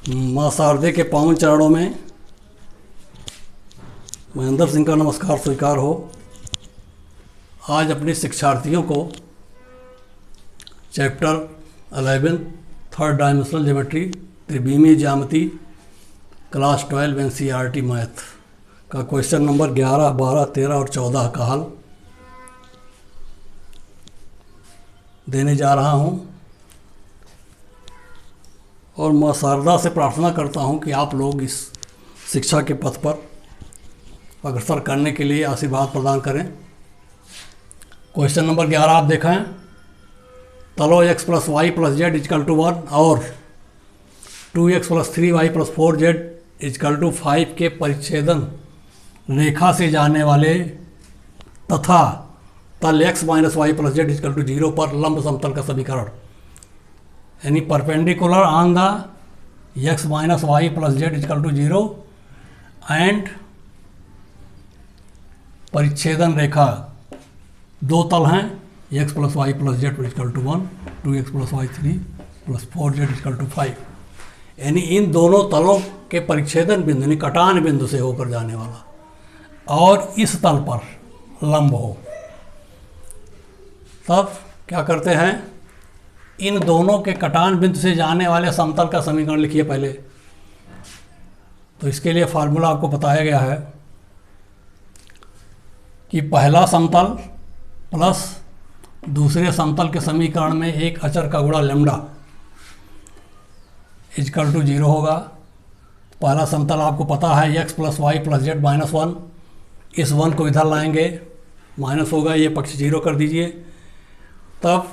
माँ शारदे के पावन चरणों में महेंद्र सिंह का नमस्कार स्वीकार हो। आज अपने शिक्षार्थियों को चैप्टर 11 थर्ड डायमेंशनल ज्योमेट्री त्रिविमीय ज्यामिति क्लास 12 NCERT मैथ का क्वेश्चन नंबर 11, 12, 13 और 14 का हल देने जा रहा हूं और माँ शारदा से प्रार्थना करता हूं कि आप लोग इस शिक्षा के पथ पर अग्रसर करने के लिए आशीर्वाद प्रदान करें। क्वेश्चन नंबर 11 आप देखें, तलो x + y + z = 1 और 2x + 3y + 4z = 5 के परिच्छेदन रेखा से जाने वाले तथा तल x - y + z = 0 पर लंब समतल का समीकरण, यानी perpendicular on the x - y + z = 0 and परिच्छेदन रेखा दो तल हैं x + y + z = 1, 2x + y 3 + 4z = 5, यानी इन दोनों तलों के परिच्छेदन बिंदु यानी कटान बिंदु से होकर जाने वाला और इस तल पर लंब हो। तब क्या करते हैं, इन दोनों के कटान बिंदु से जाने वाले समतल का समीकरण लिखिए पहले। तो इसके लिए फार्मूला आपको बताया गया है कि पहला समतल प्लस दूसरे समतल के समीकरण में एक अचर का गुणा लैम्डा = 0 होगा। पहला समतल आपको पता है x + y + z - 1, इस 1 को इधर लाएंगे, माइनस होगा, ये पक्ष 0 कर दीजिए। तब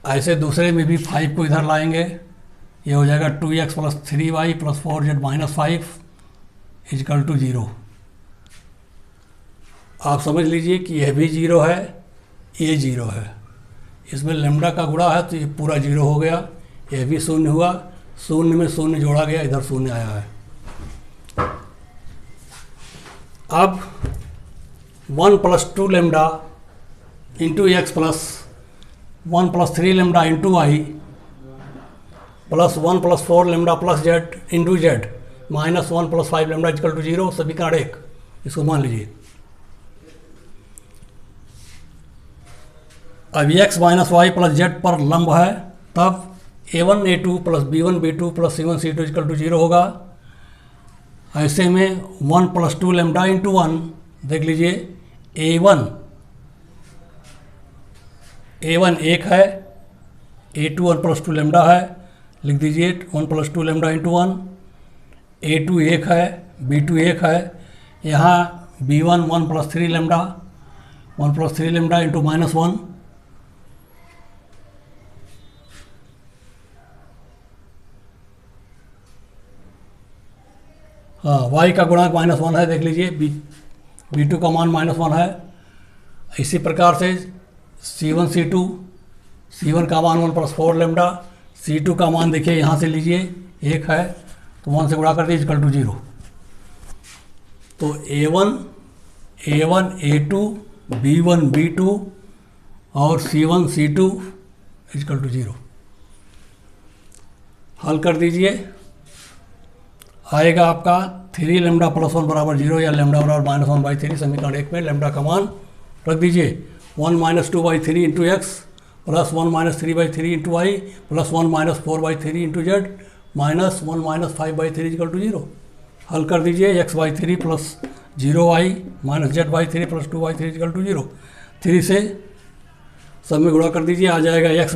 ऐसे दूसरे में भी 5 को इधर लाएंगे, ये हो जाएगा 2x + 3y + 4z - 5 = 0। आप समझ लीजिए कि यह भी 0 है, ये 0 है, इसमें लैम्डा का गुणा है तो ये पूरा 0 हो गया, यह भी 0 हुआ, 0 में 0 जोड़ा गया, इधर 0 आया है। अब 1 + 2 lambda into x plus 1 + 3 lambda into y plus 1 + 4 lambda plus z into z minus 1 + 5 lambda = 0, समीकरण 1, इसको मान लीजिए। अब x - y + z पर लंब है, तब a1 a2 + b1 b2 + c1 c2 = 0 होगा। ऐसे में 1 + 2 लैम्डा इंटू 1, देख लीजिए a1 1 है, a2 1 + 2 लैम्डा है, लिख दीजिए 1 + 2 लैम्डा इंटू 1, a2 1 है, b2 1 है, यहाँ b1 1 + 3 लैम्डा, 1 + 3 लैम्डा इंटू -1, हाँ y का गुणांक -1 है, देख लीजिए b2 का मान -1 है। इसी प्रकार से c1 c2, c1 का मान 1 + 4 लैम्डा, c2 का मान देखिए यहाँ से लीजिए 1 है, तो 1 से गुणा कर दीजिए = 0। तो a1 a2 b1 b2 और c1 c2 = 0। हल कर दीजिए, आएगा आपका 3 लैम्डा + 1 = 0 या लैम्डा = -1/3। समीकरण 1 में लैम्डा का मान रख दीजिए 1 - 2/3 into x plus 1 - 3/3 into y plus 1 - 4/3 into z minus 1 - 5/3 = 0। हल कर दीजिए x/3 plus 0y minus z/3 plus 2/3 = 0। 3 से सब में गुणा कर दीजिए, आ जाएगा x -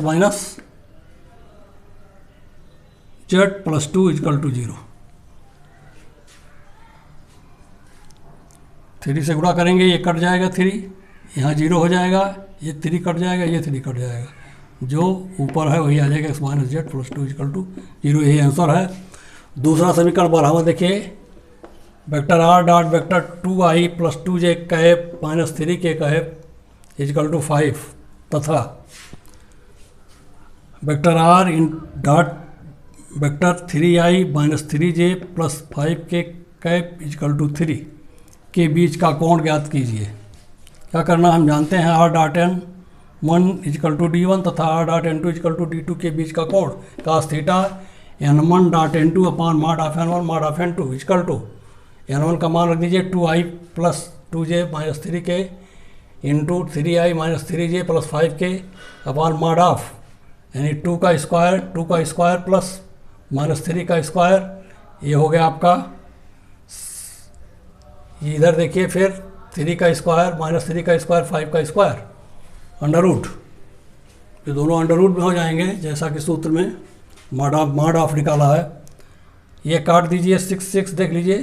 z प्लस 2 = 0। 3 से गुणा करेंगे, ये कट जाएगा 3, यहाँ 0 हो जाएगा, ये 3 कट जाएगा, ये 3 कट जाएगा, जो ऊपर है वही आ जाएगा x - z प्लस 2 = 0। यही आंसर है। दूसरा समीकरण बढ़ावा देखिए, vector r dot vector 2i + 2j cap -3k cap = 5 तथा vector r dot vector 3i - 3j + 5k cap = 3 के बीच का कोण ज्ञात कीजिए। क्या करना, हम जानते हैं r डॉट n 1 = d1 तथा r डॉट n2 = d2 के बीच का कोण cos theta n1 dot n2 upon mod of n1 mod of n2 equal to n1 का मान रख दीजिए 2i plus 2j minus 3k into 3i minus 3j plus 5k upon mod of, यानी 2 का square plus minus 3 का square, ये हो गया आपका, ये इधर देखिए फिर 3 का स्क्वायर माइनस 3 का स्क्वायर 5 का स्क्वायर अंडर रूट, ये दोनों अंडर रूट में हो जाएंगे जैसा कि सूत्र में मॉड ऑफ निकाला है। ये काट दीजिए 6 देख लीजिए,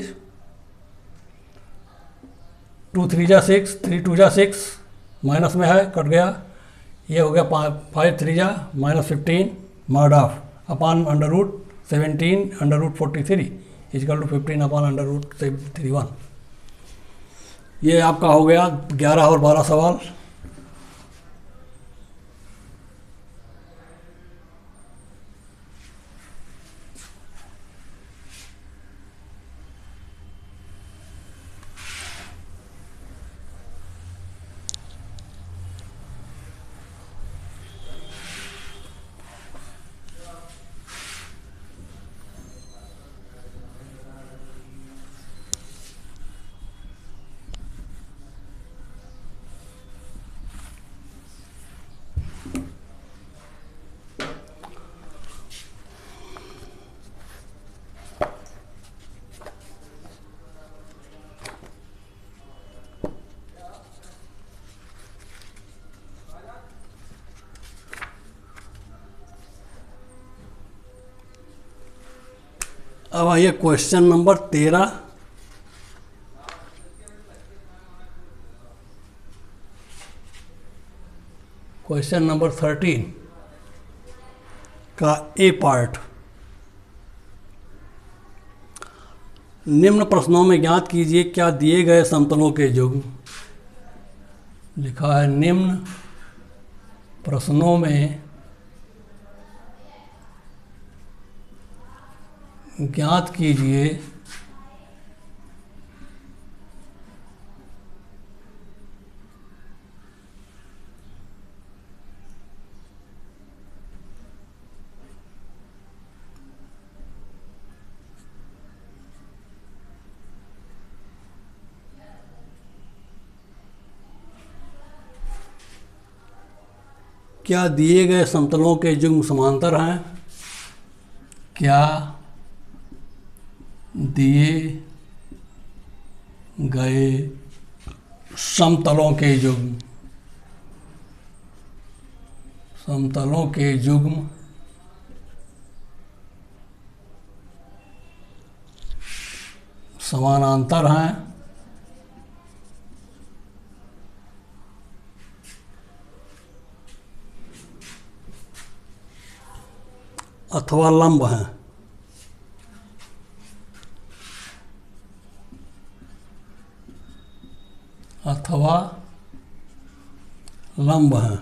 2 3 जा 6, 3 2 जा 6 माइनस में है, कट गया, ये हो गया 5 3 जा minus 15 mod of upon under root 17 under root 43 equal to 15 upon under root 31। ये आपका हो गया 11 और 12 सवाल। अब आइए क्वेश्चन नंबर 13। क्वेश्चन नंबर 13 का ए पार्ट। निम्न प्रश्नों में ज्ञात कीजिए क्या दिए गए समतलों के युग्म, लिखा है निम्न प्रश्नों में ज्ञात कीजिए क्या दिए गए समतलों के युग्म समांतर हैं, क्या दिए गए समतलों के युग्म समानांतर हैं अथवा लंब हैं। अथवा लंब हैं।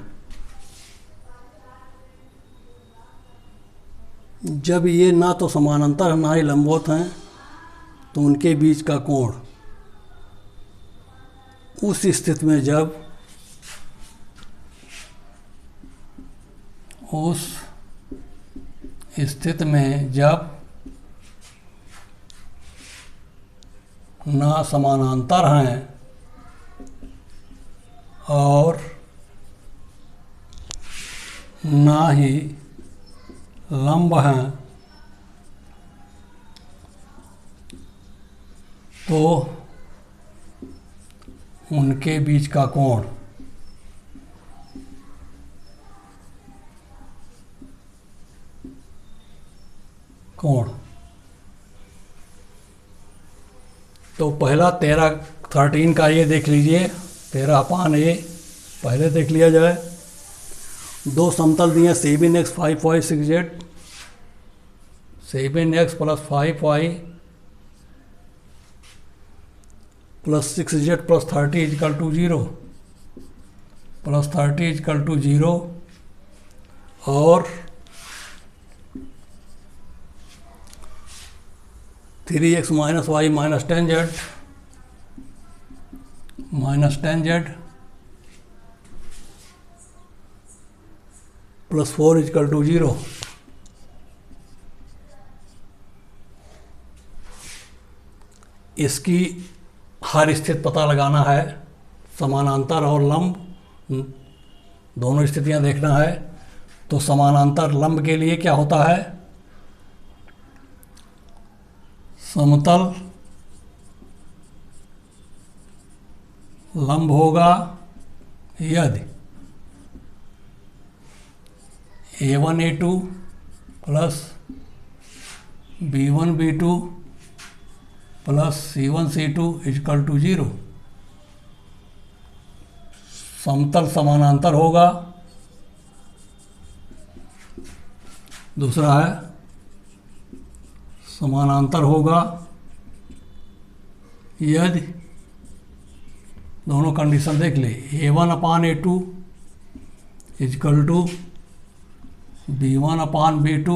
जब ये ना तो समानांतर ना ही लंबवत हैं तो उनके बीच का कोण उस स्थिति में जब ना समानांतर हैं और ना ही लंब हैं तो उनके बीच का कोण तो पहला 13 का ये देख लीजिए, 13 अपान ए पहले देख लिया जाए। दो समतल दिए 7x 5y 6z, 7x plus 5y plus 6z plus 30 equal to 0, plus 30 equal to 0 और 3x minus y minus 10z plus 4 equal to 0। इसकी हर स्थिति पता लगाना है, समानांतर और लंब दोनों स्थितियां देखना है। तो समानांतर लंब के लिए क्या होता है, समतल लंब होगा यदि A1 A2 plus B1 B2 plus C1 C2 equal to 0। समतल समानांतर होगा। दूसरा है समानांतर होगा यदि, दोनों कंडीशन देख ले, A1 upon A2 equal to B1 upon B2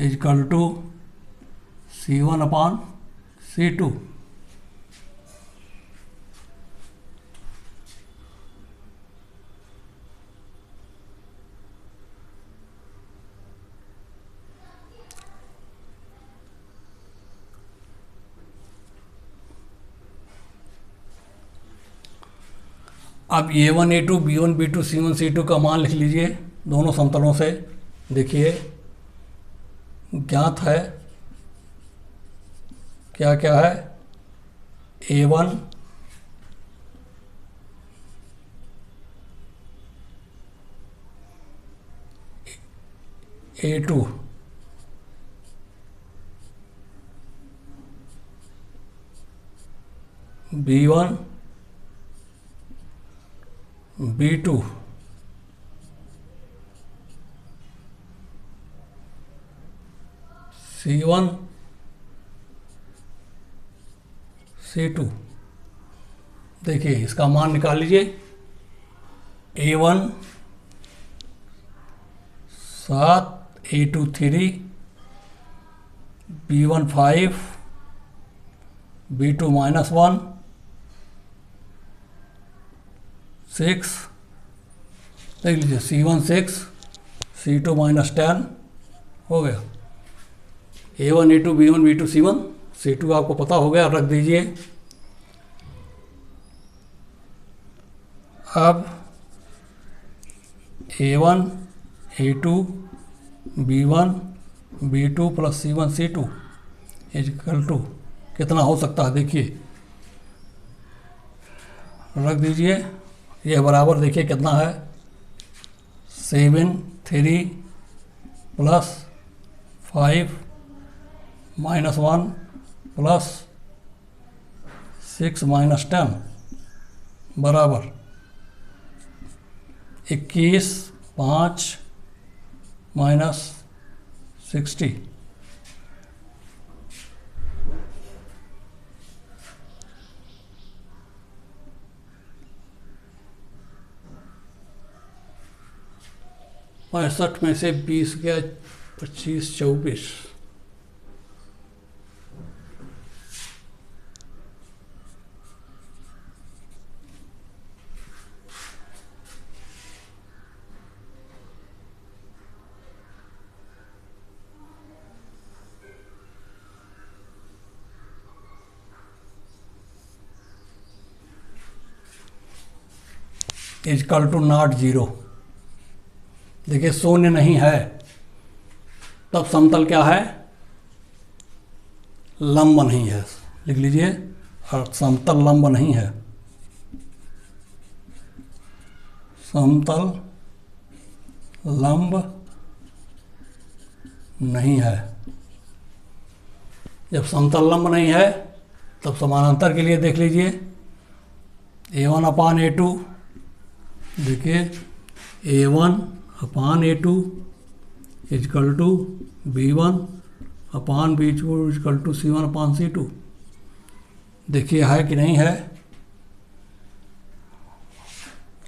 equal to C1 upon C2। अब A1 A2 B1 B2 C1 C2 का मान लिख लीजिए दोनों समतलों से। देखिए ज्ञात है, क्या क्या है, A1 A2 B1 B2 C1 C2। देखिए इसका मान निकाल लीजिए। A1 7, A2 3, B1 5, B2 -1 6। देख लीजिए C1 6, C2 -10 हो गया। A1 A2 B1 B2 C1 C2 आपको पता हो गया, रख दीजिए। अब A1 A2 B1 B2 plus C1 C2 equal to कितना हो सकता है, देखिए रख दीजिए। ये बराबर देखिए कितना है, 7 3 प्लस 5 -1 प्लस 6 -10 बराबर 21 5 -60। पैंसठ में से 20 गया 25 24। Equal to not 0। देखिए शून्य नहीं है, तब समतल क्या है, लंब नहीं है। लिख लीजिए, और समतल लंब नहीं है, समतल लंब नहीं है। जब समतल लंब नहीं है तब समानांतर के लिए देख लीजिए, A1 अपान A2। देखिए A1 upon A2 equal to B1 upon B2 equal to C1 upon C2। देखिए है कि नहीं है,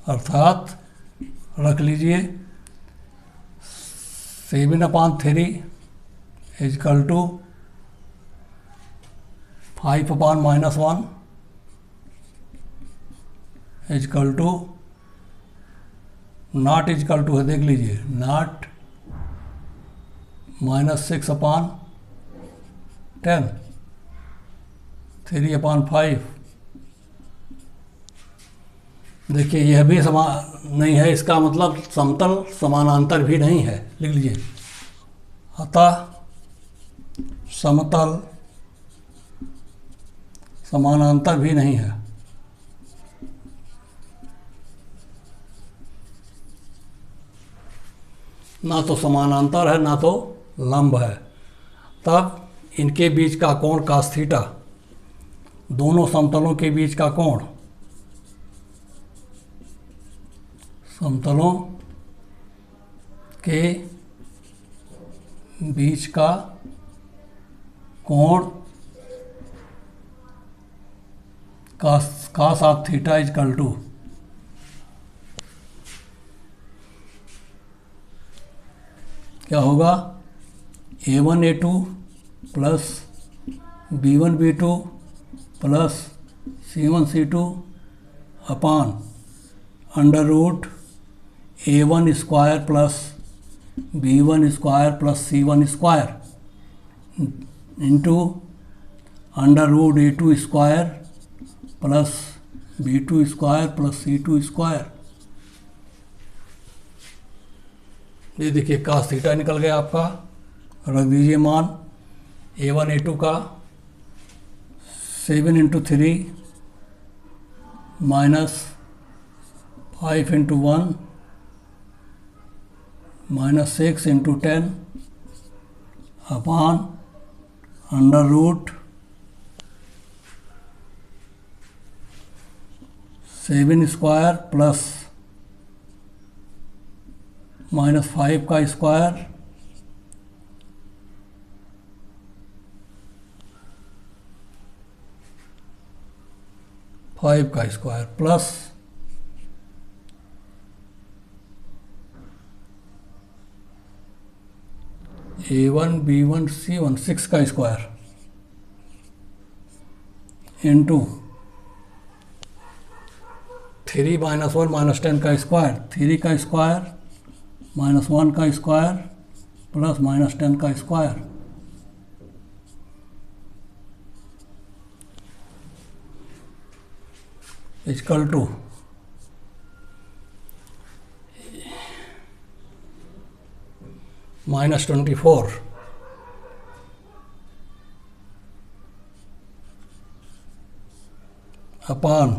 अर्थात रख लीजिए 7 upon 3 equal to 5 upon -1 equal to not equal to है, देख लीजिए नॉट -6 अपान 10। 3/5। देखिए यह भी समान नहीं है, इसका मतलब समतल समानांतर भी नहीं है, लिख लीजिए। अतः समतल समानांतर भी नहीं है। ना तो समानांतर है ना तो लंब है। तब इनके बीच का कोण cos थीटा, दोनों समतलों के बीच का कोण, समतलों के बीच का कोण cos of theta equal to क्या होगा, A1A2 plus B1B2 plus C1C2 upon under root A1 square plus B1 square plus C1 square into under root A2 square plus B2 square plus C2 square. ये देखिए cos theta निकल गया आपका। रख दीजिए मान A1 A2 का 7 into 3 minus 5 into 1 minus 6 into 10 upon under root 7 square plus minus 5 का square plus A1 B1 C1 6 का स्क्वायर इंटू 3 माइनस 1 माइनस 10 का स्क्वायर, 3 का स्क्वायर माइनस 1 का स्क्वायर प्लस माइनस 10 का square. Equal to minus 24 upon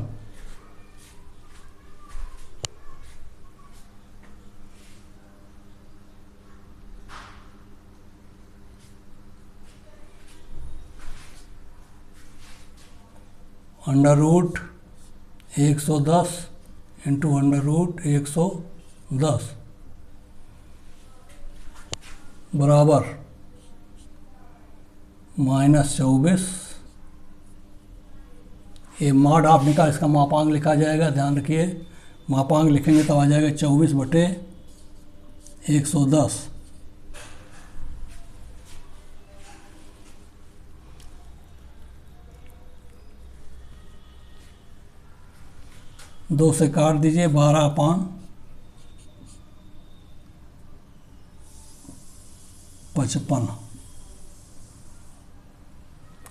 under root 110 into under root 110 बराबर minus 24। ये mod आप निकाल, इसका मापांक लिखा जाएगा, ध्यान रखिए मापांक लिखेंगे तो आ जाएगा 24/110। दो से काट दीजिए, 12/55।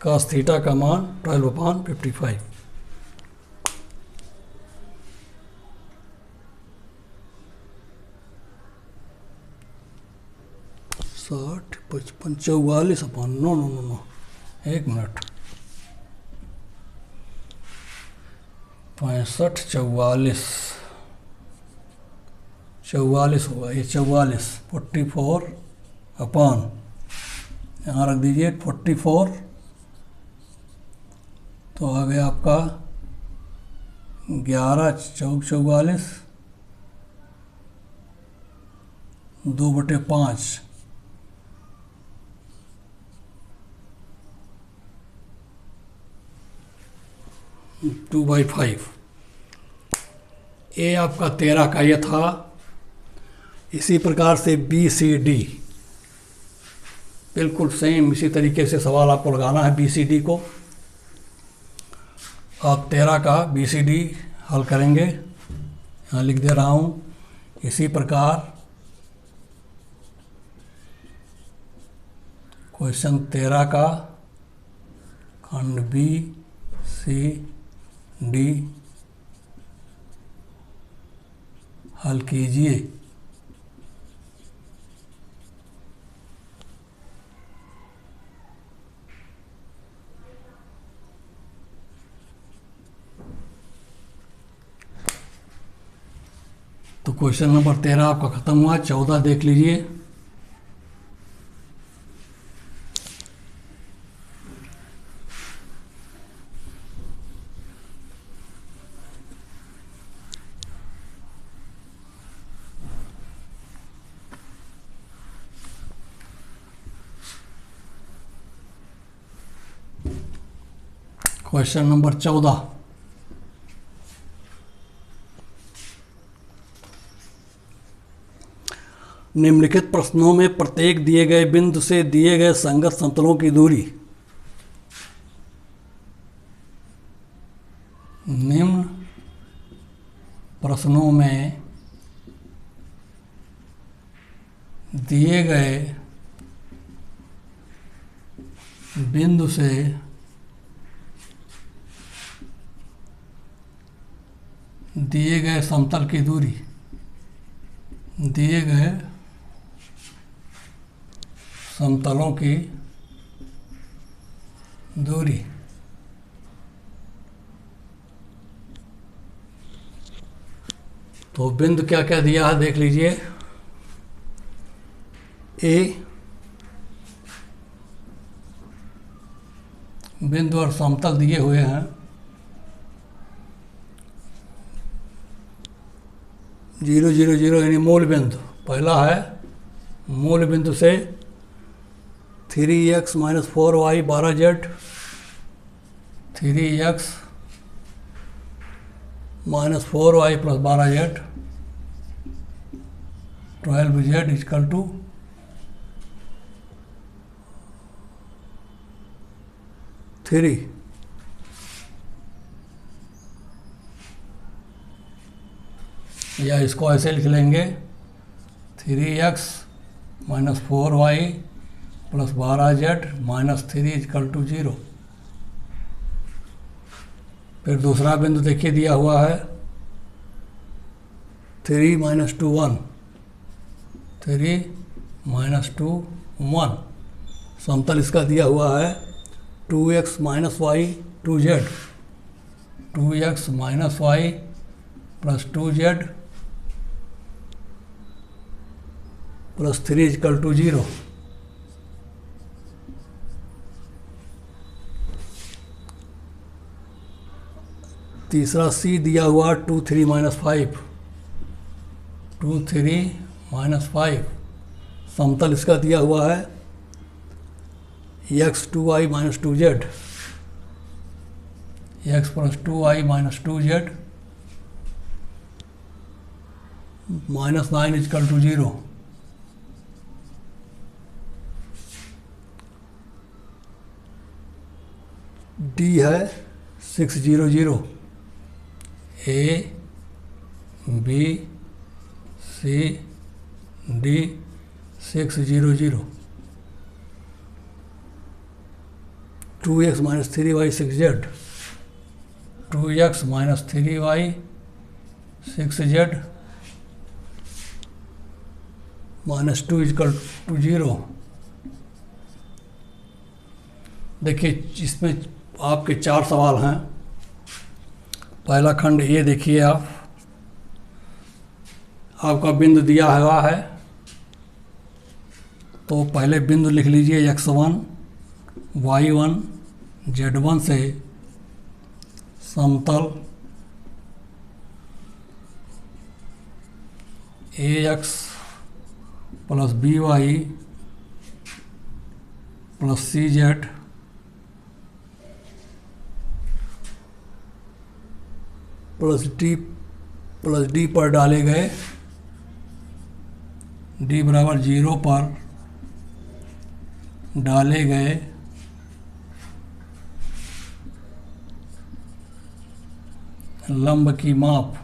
cos थीटा का मान 12/55। 60 55 44 अपान नो, एक मिनट, 65 44 होगा, ये 44 44 अपान, यहाँ रख दीजिए 44, तो आ गया आपका 11 चौक 44 2/5। 2/5। ये आपका 13 का ये था। इसी प्रकार से BCD बिल्कुल सेम इसी तरीके से सवाल आपको लगाना है। BCD को आप 13 का BCD हल करेंगे, यहाँ लिख दे रहा हूँ। इसी प्रकार क्वेश्चन 13 का खंड बी सी डी हल कीजिए। तो क्वेश्चन नंबर 13 आपका खत्म हुआ। 14 देख लीजिए। क्वेश्चन नंबर 14, निम्नलिखित प्रश्नों में प्रत्येक दिए गए बिंदु से दिए गए संगत समतलों की दूरी। निम्न प्रश्नों में दिए गए बिंदु से दिए गए समतल की दूरी, दिए गए समतलों की दूरी। तो बिंदु क्या क्या दिया है देख लीजिए। ए बिंदु और समतल दिए हुए हैं। 0 0 0 यानी मूल बिंदु। पहला है मूल बिंदु से 3x - 4y 12z, 3x - 4y + 12z 12z = 3। या इसको ऐसे लिख लेंगे 3x - 4y + 12z - 3 = 0। फिर दूसरा बिंदु देखिए दिया हुआ है 3 - 2 1, 3 - 2 1। समतल इसका दिया हुआ है 2x - y 2z, 2x - y + 2z + 3 = 0। तीसरा सी दिया हुआ 2 3 - 5, 2 3 - 5। समतल इसका दिया हुआ है x 2y - 2z, x + 2y - 2z -9 = 0। D है 6 0 0, A B C D 6 0 0। 2x - 3y 6z, 2x - 3y 6z -2 = 0। देखिए इसमें आपके 4 सवाल हैं। पहला खंड ये देखिए आप, आपका बिंदु दिया हुआ है। तो पहले बिंदु लिख लीजिए x1 y1 z1 से समतल ax + by + cz + d पर डाले गए, d = 0 पर डाले गए लंब की माप।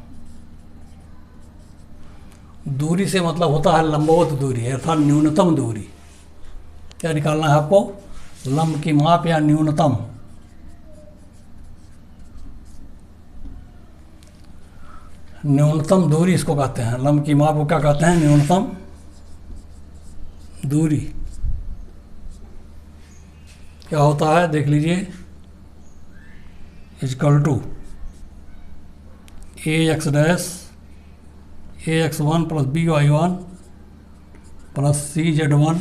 दूरी से मतलब होता है लंबवत दूरी अर्थात न्यूनतम दूरी। क्या निकालना है आपको? लंब की माप या न्यूनतम। न्यूनतम दूरी इसको कहते हैं, लंब की माप को क्या कहते हैं? न्यूनतम दूरी। क्या होता है देख लीजिए, equal to A X dash A X one plus B Y one plus C Z one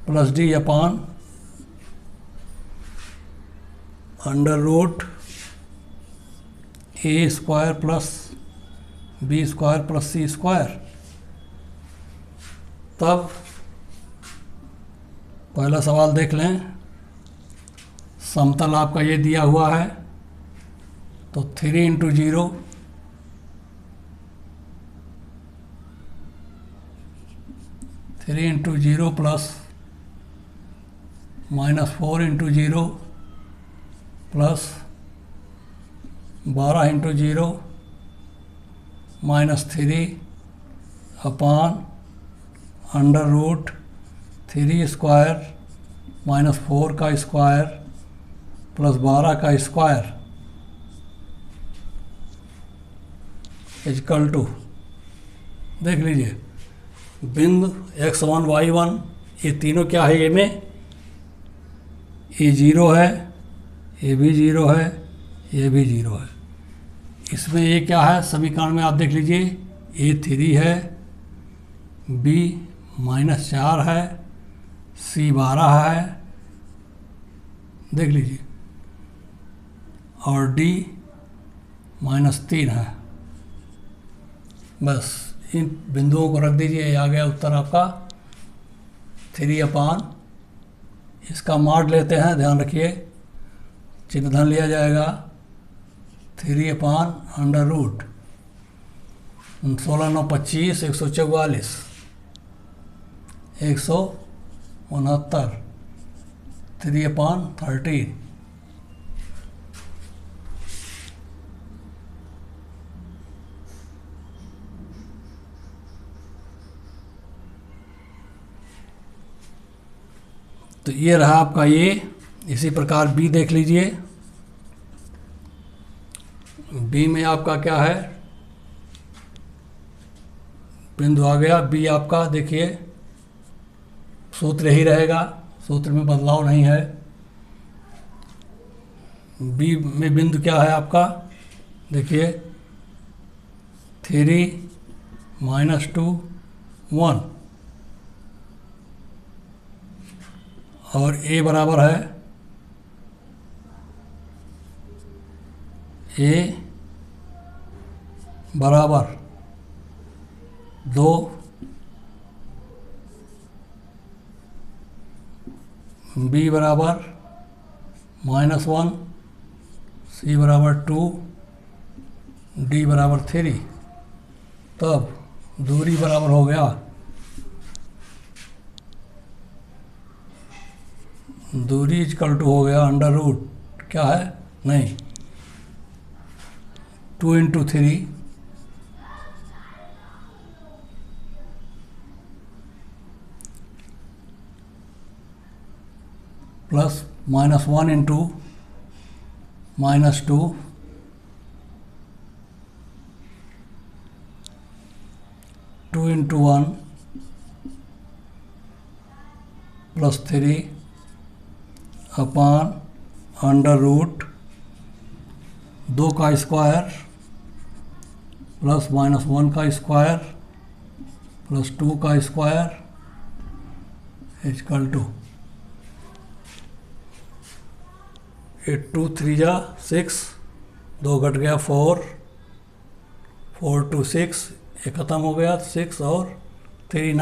plus D upon under root A square plus B square plus C square. तब पहला सवाल देख लें, समतल आपका ये दिया हुआ है, तो 3 into 0 3 into 0 plus -4 into 0 plus 12 into 0 -3 upon under root 3 square -4 का स्क्वायर प्लस 12 का स्क्वायर इजकल टू, देख लीजिए बिंदु x1 y1 ये तीनों क्या है, ये में ये 0 है, ये भी 0 है, ये भी 0 है। इसमें ये क्या है समीकरण में आप देख लीजिए, ए 3 है, बी -4 है, सी 12 है, देख लीजिए, और डी -3 है। बस इन बिंदुओं को रख दीजिए, ये आ गया उत्तर आपका 3 अपान, इसका मॉड लेते हैं, ध्यान रखिए चिन्ह धन लिया जाएगा, 3 अपान अंडर रूट 16 9 25 144 169 3 अपान 13। तो ये रहा आपका ये। इसी प्रकार बी देख लीजिए, बी में आपका क्या है, बिंदु आ गया बी आपका, देखिए सूत्र ही रहेगा, सूत्र में बदलाव नहीं है। बी में बिंदु क्या है आपका, देखिए 3 -2 1 और ए बराबर है ए बराबर 2 बी बराबर -1 सी बराबर 2 डी बराबर 3। तब दूरी बराबर हो गया, दूरी इजकल टू हो गया अंडर रूट क्या है, नहीं 2 into 3 plus -1 into -2 2 into 1 plus 3 upon under root 2 का स्क्वायर प्लस -1 का स्क्वायर प्लस 2 का स्क्वायर इजकल टू 8 2 3 जा 6, 2 घट गया 4 4 2 6, ये ख़त्म हो गया 6 और 3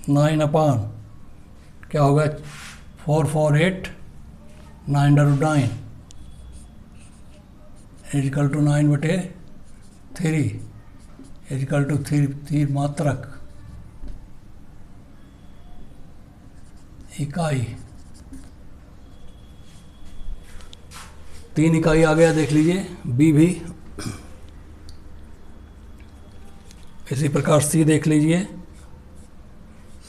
9 अपान क्या होगा 4 4 8 9 9 इजकल टू 9/3 इजकल टू 3 मात्रक इकाई, 3 इकाई आ गया, देख लीजिए बी भी। इसी प्रकार सी देख लीजिए,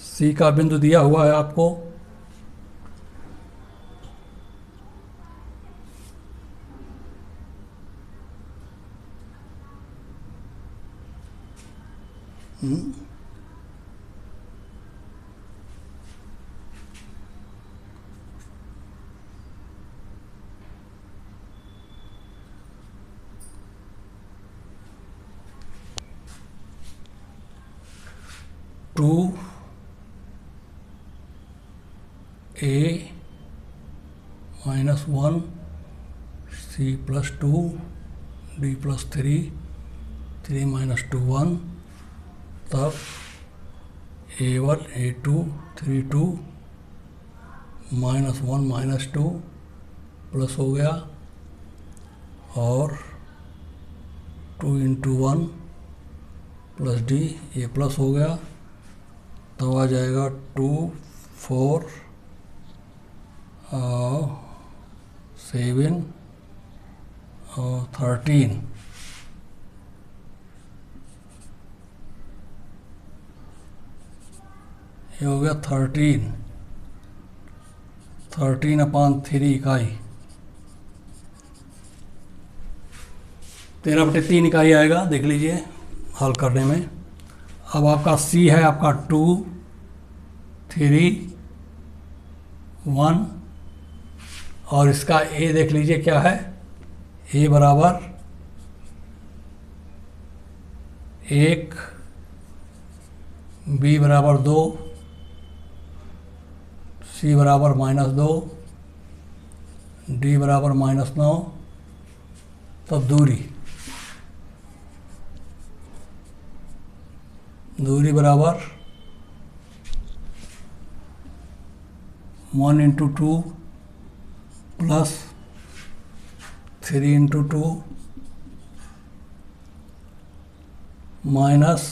सी का बिंदु दिया हुआ है आपको two A minus one C plus two D plus three three minus two one, तब A1 A2 3 2 minus one minus two plus हो गया, और two into one plus D, ये प्लस हो गया, तब आ जाएगा टू फोर सेवन और 13, ये हो गया 13/3 इकाई, 13/3 इकाई आएगा, देख लीजिए हल करने में। अब आपका C है आपका 2 3 1, और इसका A देख लीजिए क्या है, A बराबर 1, B बराबर 2, C बराबर -2, D बराबर -9, तब दूरी बराबर 1 into 2 plus 3 into 2 minus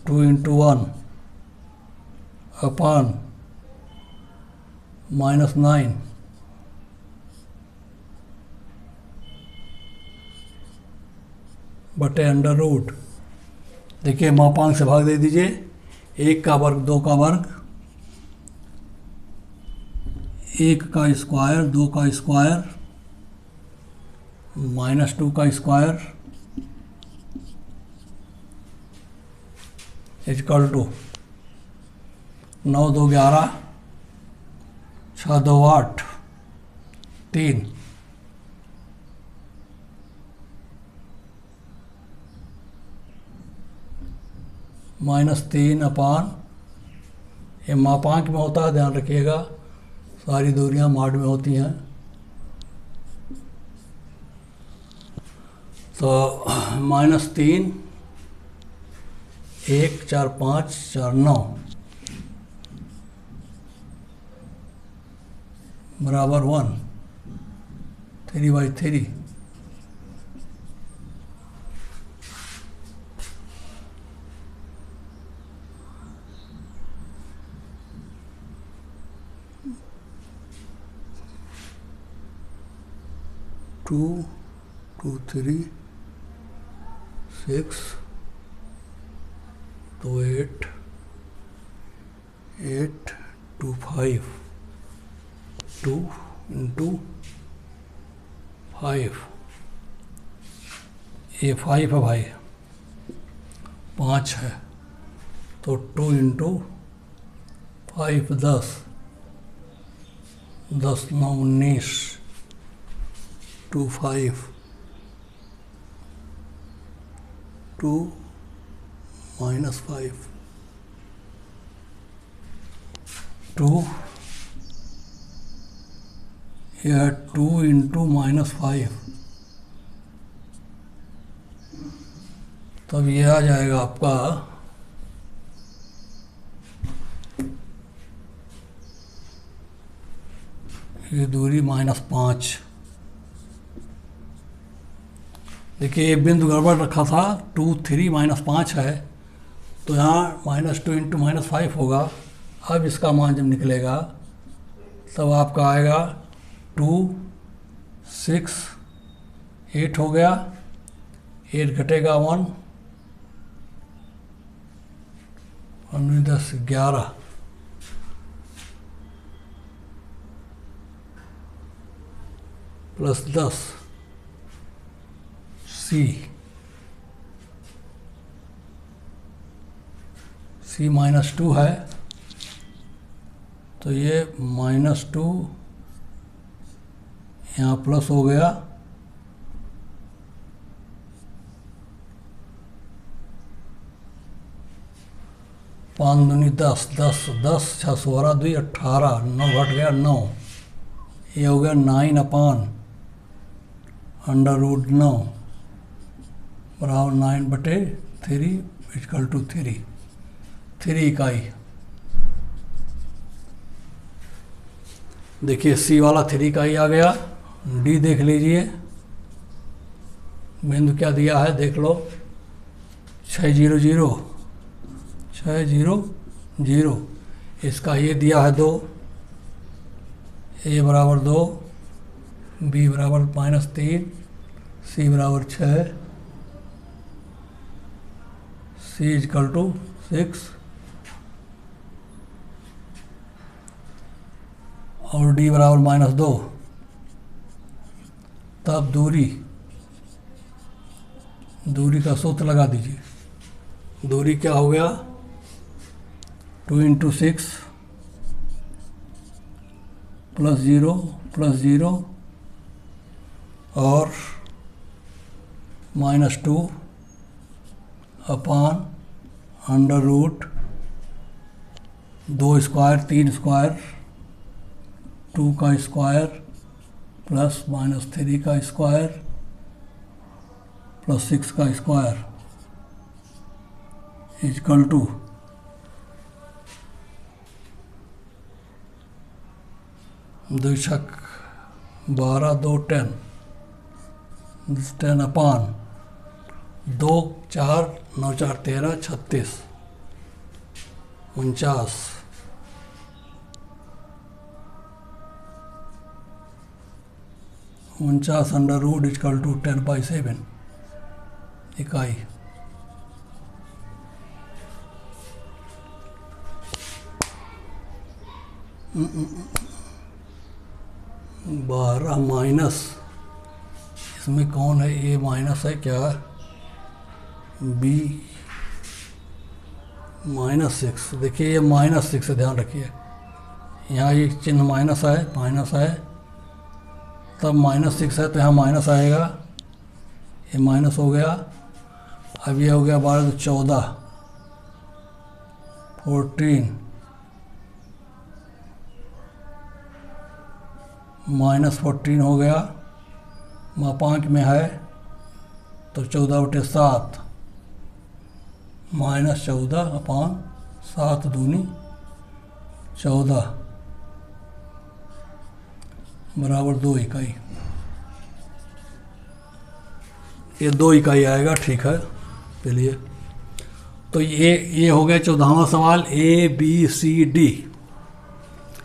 2 into 1 upon -9 बटे अंडर रूट। देखिए मापांक से भाग दे दीजिए, 1 का वर्ग 2 का वर्ग, 1 का स्क्वायर 2 का स्क्वायर -2 का स्क्वायर इक्वल टू 9 2 11 6 2 8 3, -3 अपान, ये मापांक में होता है, ध्यान रखिएगा, सारी दूरियां माड में होती हैं। तो -3 1 4 5 4 9 बराबर 1, 3/3, टू 2 3 6 तो 8 8 2 5 2 इंटू 5, ये 5 है भाई, 5 है, तो 2 इंटू 5 10 10 9 19 2 5 2 -5 2, यह 2 इंटू -5, तब यह आ जाएगा आपका ये दूरी -5। देखिए ये बिंदु गड़बड़ रखा था, 2 3 -5 है, तो यहाँ -2 इंटू -5 होगा। अब इसका मान जब निकलेगा तब आपका आएगा 2 6 8 हो गया, 8 घटेगा 1 10 11 प्लस 10 सी -2 है, तो ये -2 यहाँ प्लस हो गया, पाँच दूनी 10, 10 10 6 16 2 18, 9 घट गया 9, ये हो गया 9/√9 बराबर 9/3 इक्वल टू 3 इकाई। देखिए सी वाला 3 इकाई आ गया। डी देख लीजिए, बिंदु क्या दिया है देख लो, 6 0 0 6 0 0, इसका ये दिया है 2, ए बराबर 2, बी बराबर -3, सी बराबर 6, सी इक्वल टू 6 और डी बराबर -2। तब दूरी का सूत्र लगा दीजिए। दूरी क्या हो गया, 2 × 6 +0 +0 और -2 अपान √2 स्क्वायर 3 स्क्वायर 2 का स्क्वायर प्लस -3 का स्क्वायर प्लस 6 का स्क्वायर इक्वल टू 2 छक 12 2 10 10 अपान 2 4 9 4 13 36 49 √2 इक्वल टू 10/7 इकाई। बारह माइनस, इसमें कौन है, ए माइनस है क्या, बी -6। देखिए ये -6 है, ध्यान रखिए, यहाँ ये चिन्ह माइनस है तब -6 है तो यहाँ माइनस आएगा, ये माइनस हो गया। अब ये हो गया 12 तो 14 14 -14 हो गया, मापांक में है तो 14/7 -14/7 दूनी 14 बराबर 2 इकाई। ये 2 इकाई आएगा, ठीक है। चलिए तो ये हो गया 14वां सवाल। ए बी सी डी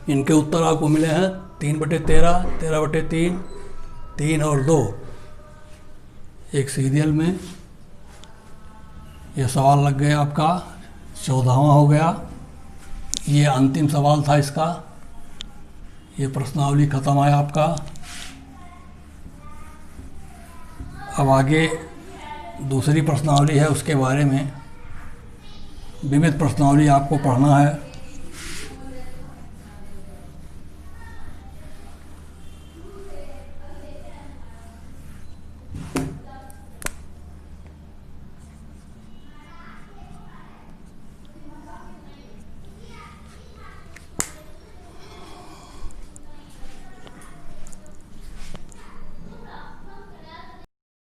इनके उत्तर आपको मिले हैं 3/13 13/3 3 और 2 एक सीरियल में। ये सवाल लग गया आपका 14वां हो गया। ये अंतिम सवाल था इसका। ये प्रश्नावली खत्म है आपका। अब आगे दूसरी प्रश्नावली है, उसके बारे में विविध प्रश्नावली आपको पढ़ना है।